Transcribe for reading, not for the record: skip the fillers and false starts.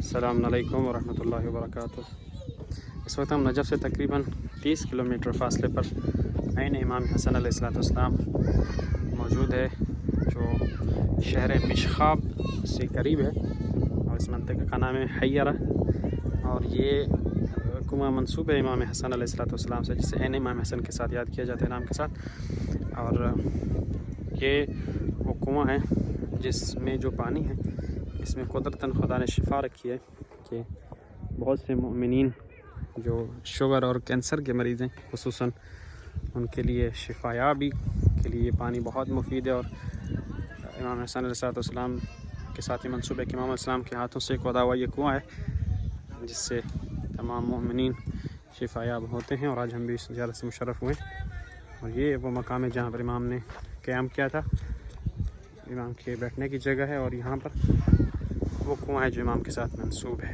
السلام علیکم ورحمۃ اللہ وبرکاتہ۔ اس وقت ہم نجف سے تقریباً 30 کلومیٹر فاصلے پر عین امام حسن علیہ السلام موجود ہے، جو شہر مشخاب سے قریب ہے، اور اس منطقے کا نام ہے حیرہ، اور یہ کنواں منسوب ہے امام حسن علیہ السلام سے، جسے عین امام حسن کے ساتھ یاد کیا جاتا ہے نام کے ساتھ۔ اور یہ وہ کنواں ہے جس میں جو پانی ہے، اس میں قدرتاً خدا نے شفا رکھی ہے کہ بہت سے مومنین جو شوگر اور کینسر کے مریض ہیں خصوصاً، ان کے لیے شفا یابی کے لیے پانی بہت مفید ہے۔ اور امام حسن علیہ السلام کے ساتھ یہ منسوب ہے کہ امام علیہ السلام کے ہاتھوں سے کھودا ہوا یہ کنواں ہے جس سے تمام مومنین شفا یاب ہوتے ہیں، اور آج ہم بھی اس زیارت سے مشرف ہوئے۔ اور یہ وہ مقام ہے جہاں پر امام نے قیام کیا تھا، امام کے بیٹھنے کی جگہ ہے، اور یہاں پر وہ کنواں ہے جو امام کے ساتھ منسوب ہے۔